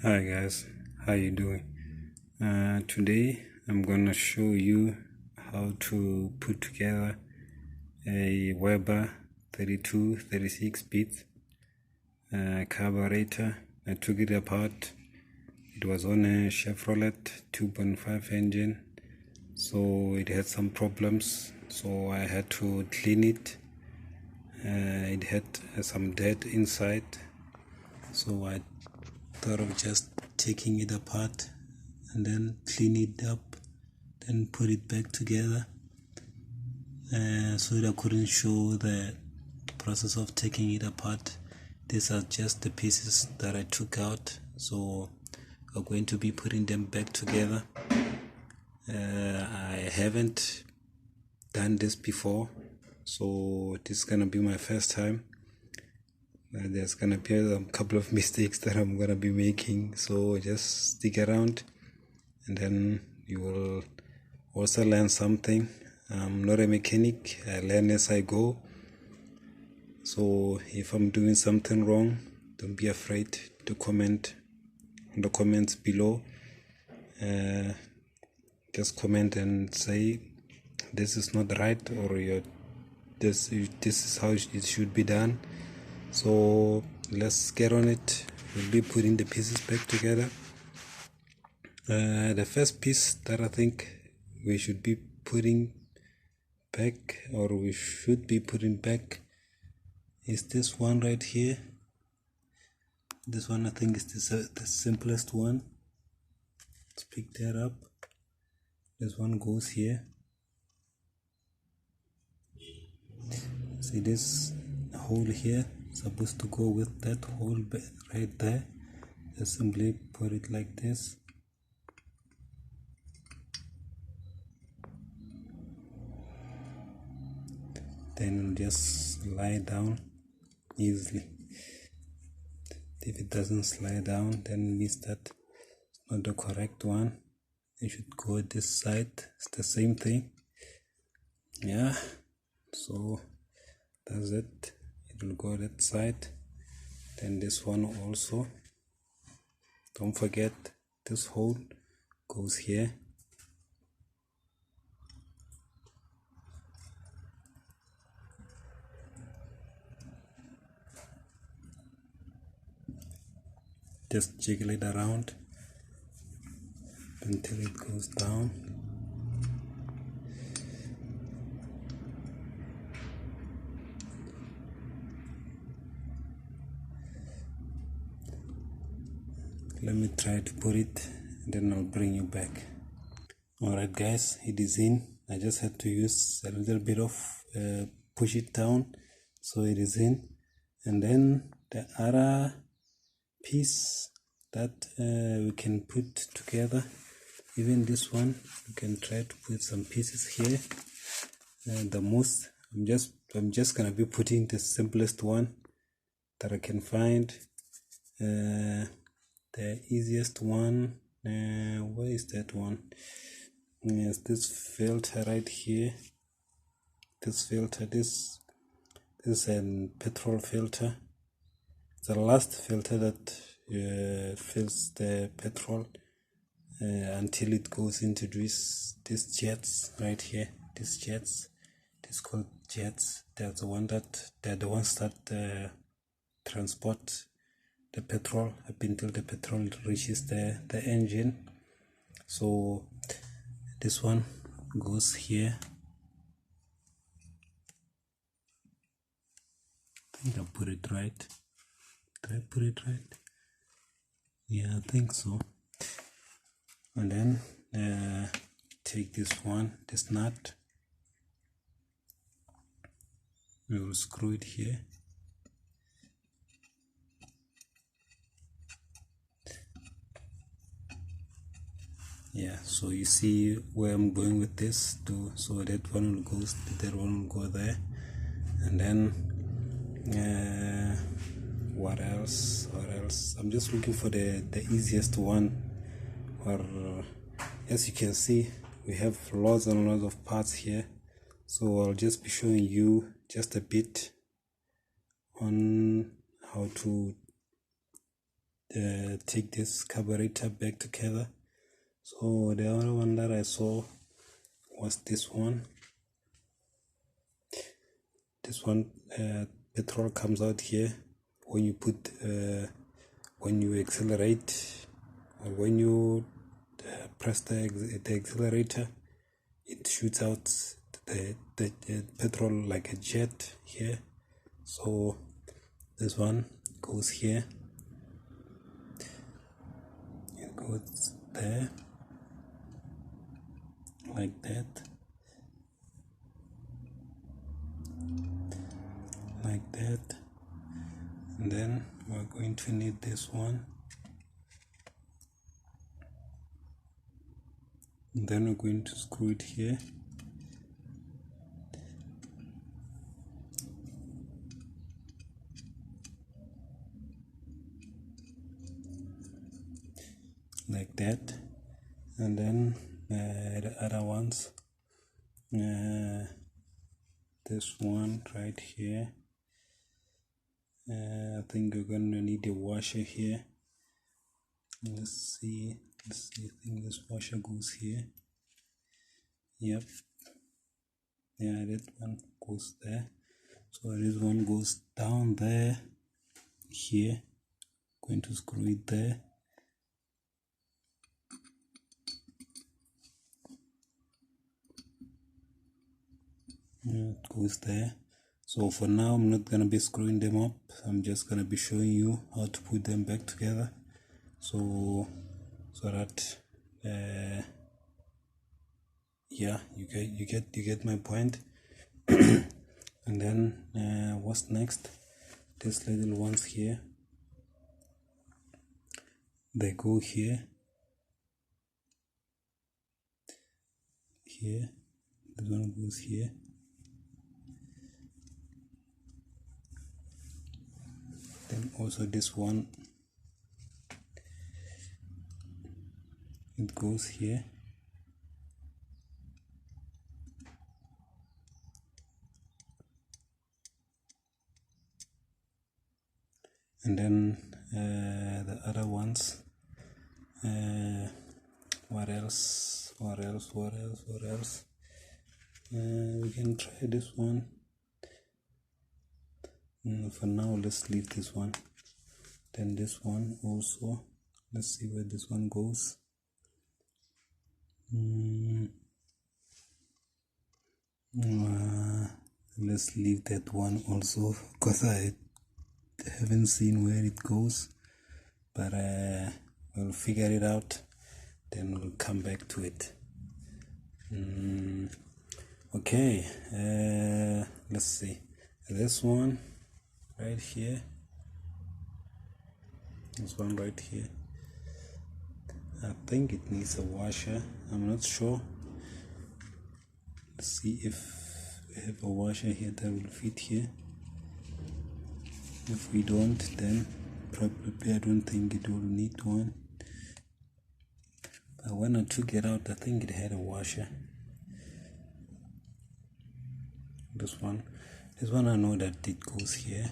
Hi guys, how you doing? Today I'm gonna show you how to put together a Weber 32-36 bit carburetor. I took it apart. It was on a Chevrolet 2.5 engine, so it had some problems, so I had to clean it. It had some dirt inside, so I thought of just taking it apart and then clean it up, then put it back together, so that I couldn't show the process of taking it apart. These are just the pieces that I took out, so I'm going to be putting them back together. I haven't done this before, so this is gonna be my first time. There's gonna be a couple of mistakes that I'm gonna be making, so just stick around and then you will also learn something. I'm not a mechanic, I learn as I go, so if I'm doing something wrong, don't be afraid to comment in the comments below. Just comment and say this is not right, or this is how it should be done. So let's get on it. We'll be putting the pieces back together. The first piece that I think we should be putting back, is this one right here. This one I think is the simplest one. Let's pick that up. This one goes here. See this hole here supposed to go with that hole right there. Just simply put it like this. Then it'll just slide down easily. If it doesn't slide down, then it means that it's not the correct one. You should go this side. It's the same thing. Yeah, so that's it. It will go that side. Then this one also. Don't forget, this hole goes here. Just jiggle it around until it goes down. Let me try to put it, then I'll bring you back. Alright guys, it is in. I just had to use a little bit of push it down, so it is in. And then the other piece that we can put together, even this one, we can try to put some pieces here. I'm just gonna be putting the simplest one that I can find. The easiest one, where is that one? Yes, this filter right here. This filter, this is a petrol filter. It's the last filter that fills the petrol until it goes into these jets right here. These jets, this called jets. They're the ones that transport the petrol up until the petrol reaches the engine. So this one goes here. I think I put it right. Did I put it right? Yeah, I think so. And then take this nut. We will screw it here. Yeah, so you see where I'm going with this too. So that one will go there. And then what else? I'm just looking for the easiest one. Or as you can see, we have lots and lots of parts here. So I'll just be showing you just a bit on how to take this carburetor back together. So the other one that I saw was this one. This one, petrol comes out here when you put when you accelerate, or when you press the accelerator, it shoots out the petrol like a jet here. So this one goes here, it goes there like that, like that, and then we're going to need this one, and then we're going to screw it here. Like that, and then the other ones, this one right here, I think we're gonna need a washer here. Let's see, I think this washer goes here. Yep, yeah, that one goes there. So this one goes down there, here, going to screw it there. It goes there. So for now I'm not gonna be screwing them up, I'm just gonna be showing you how to put them back together, so that yeah, you get my point. And then what's next? These little ones here, they go here, this one goes here, then also this one, it goes here, and then the other ones, what else, we can try this one. For now let's leave this one. Then this one also, let's see where this one goes. Let's leave that one also, because I haven't seen where it goes, but we'll figure it out, then we'll come back to it. Okay, let's see, this one right here, this one right here, I think it needs a washer, I'm not sure. Let's see if we have a washer here that will fit here. If we don't, then probably I don't think it will need one, but when I took it out I think it had a washer. This one I know that it goes here.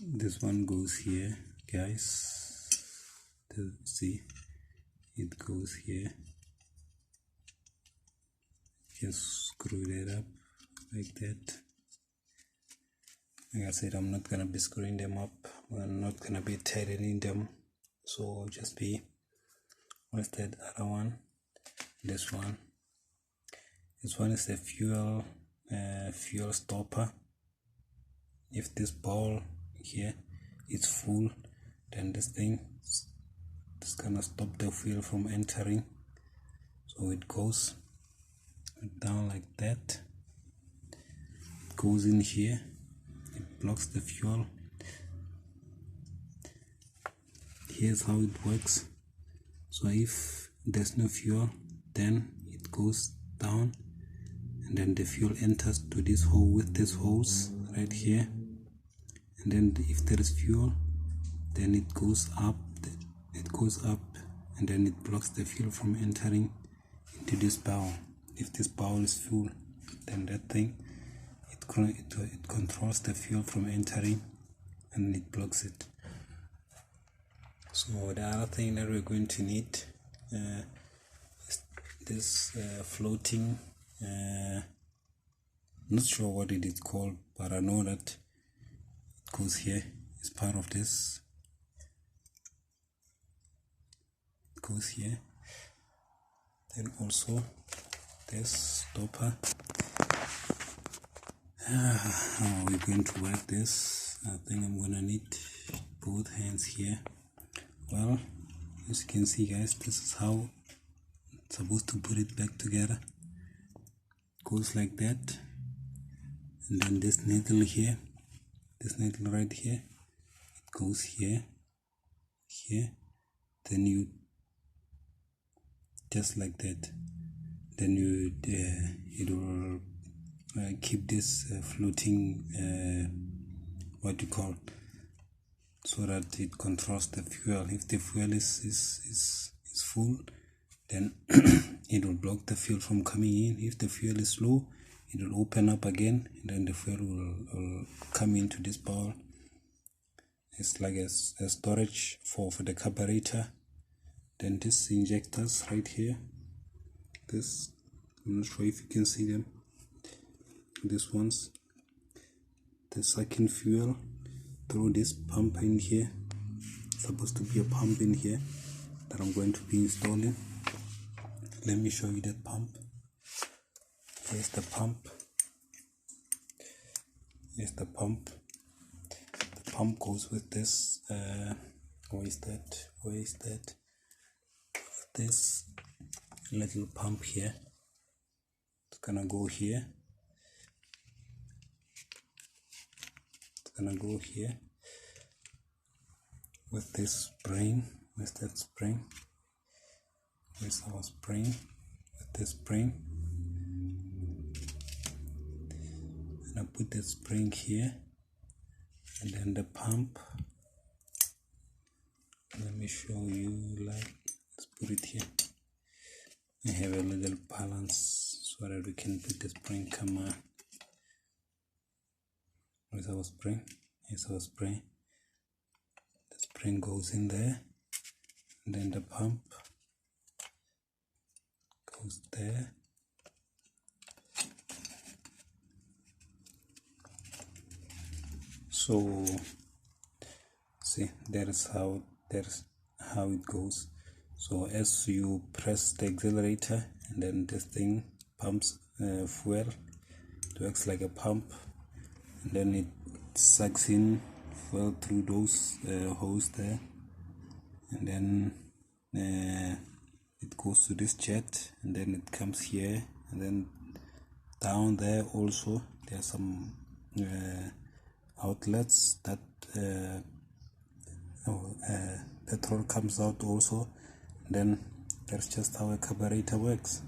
This one goes here, guys. See, it goes here. Just screw that up like that. Like I said, I'm not gonna be screwing them up, I'm not gonna be tightening them, so just be, what's that other one? This one is the fuel stopper. If this ball here is full, then this thing is gonna stop the fuel from entering, so it goes down like that, it goes in here, it blocks the fuel. Here's how it works. So if there's no fuel, then it goes down, and then the fuel enters to this hole with this hose right here, and then if there is fuel, then it goes up, and then it blocks the fuel from entering into this barrel. if this bowl is full, then that thing it controls the fuel from entering and it blocks it. So the other thing that we're going to need is this floating, not sure what it is called, but I know that it goes here. It's part of this. It goes here. Then also this stopper. How are we going to work this? I think I'm gonna need both hands here. Well, as you can see, guys, this is how I'm supposed to put it back together. It goes like that, and then this needle here, this needle right here, it goes here, then you just like that, then you it will keep this floating, what you call, so that it controls the fuel. If the fuel is full, then it will block the fuel from coming in. If the fuel is low, it will open up again, and then the fuel will come into this bowl. It's like a storage for the carburetor. Then these injectors right here, this, I'm not sure if you can see them, these ones, the sucking fuel through this pump in here. It's supposed to be a pump in here that I'm going to be installing. Let me show you that pump. Here's the pump. Here's the pump. The pump goes with this, where is that? This little pump here. It's gonna go here. It's gonna go here with this spring. With that spring. Where's our spring? With this spring. And I put the spring here, and then the pump. Let me show you, like, let's put it here. I have a little balance so that we can put the spring. Come on. Where's our spring? Here's our spring. The spring goes in there, and then the pump goes there. So see, that is how it goes. So as you press the accelerator, and then this thing pumps fuel, it works like a pump, and then it sucks in fuel through those holes there, and then it goes to this jet, and then it comes here, and then down there also there are some outlets that petrol comes out also. And then that's just how a carburetor works.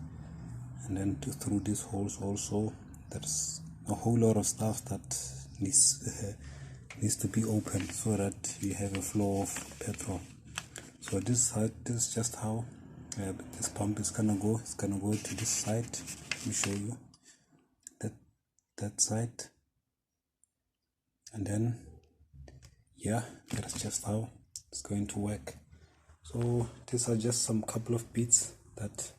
And then through these holes also there's a whole lot of stuff that needs to be opened so that you have a flow of petrol. So this is just how this pump is gonna go. It's gonna go to this side. Let me show you that side, and then yeah, that's just how it's going to work. So these are just some couple of bits that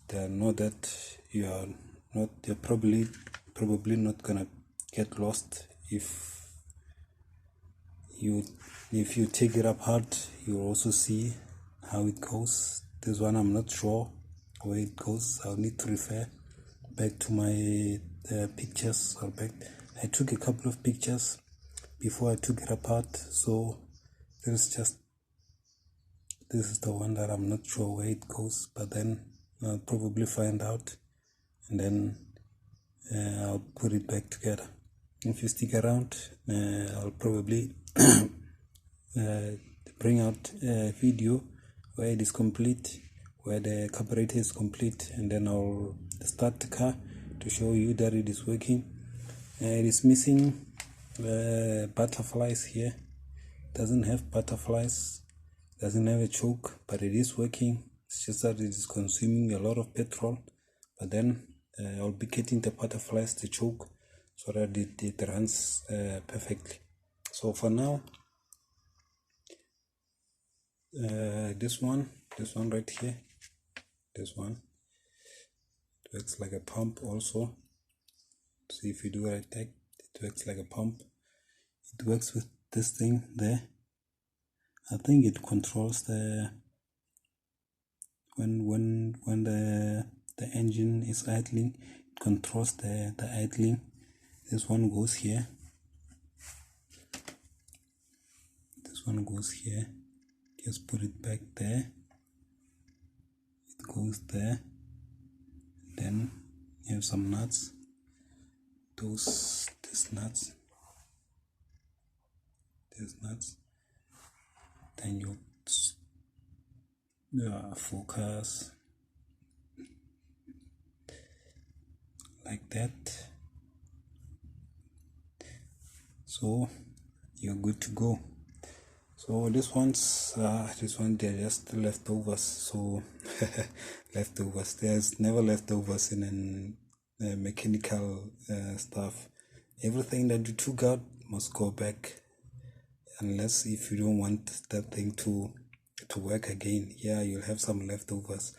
they know that you're probably not gonna get lost if you take it apart. You also see how it goes. This one I'm not sure where it goes. I'll need to refer back to my pictures, or back. I took a couple of pictures before I took it apart, so this is the one that I'm not sure where it goes, but then I'll probably find out, and then I'll put it back together. If you stick around, I'll probably bring out a video where it is complete, where the carburetor is complete, and then I'll start the car to show you that it is working. It is missing butterflies here. Doesn't have butterflies, doesn't have a choke, but it is working. It's just that it is consuming a lot of petrol, but then I'll be getting the butterflies to choke so that it runs perfectly. So for now, this one right here, this one, it works like a pump also. See, if you do right there, it works like a pump. It works with this thing there. I think it controls the when the engine is idling, it controls the idling. This one goes here. This one goes here. Just put it back there. It goes there. Then you have some nuts. These nuts. These nuts. Then you focus like that. So you're good to go. So they're just leftovers. So leftovers. There's never leftovers in mechanical stuff. Everything that you took out must go back, unless if you don't want that thing to work again. Yeah, you'll have some leftovers.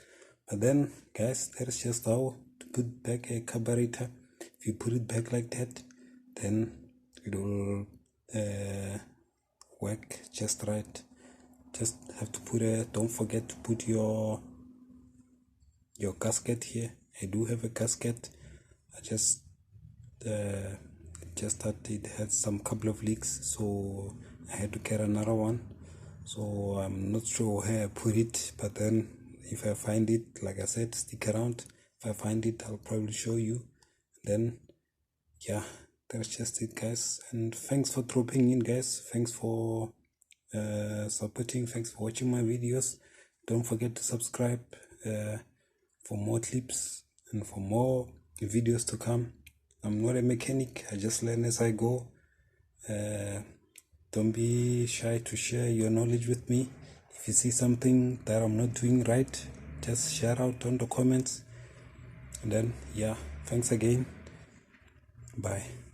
But then, guys, that is just how to put back a carburetor. If you put it back like that, then it will work just right. Just have to don't forget to put your gasket here. I do have a gasket. I just that it had some couple of leaks, so I had to carry another one. So I'm not sure where I put it, but then if I find it, like I said, stick around. If I find it, I'll probably show you. Then yeah, that's just it, guys. And thanks for dropping in, guys. Thanks for supporting. Thanks for watching my videos. Don't forget to subscribe for more clips and for more videos to come. I'm not a mechanic. I just learn as I go. Don't be shy to share your knowledge with me. If you see something that I'm not doing right, just share out on the comments. And then yeah, thanks again. Bye.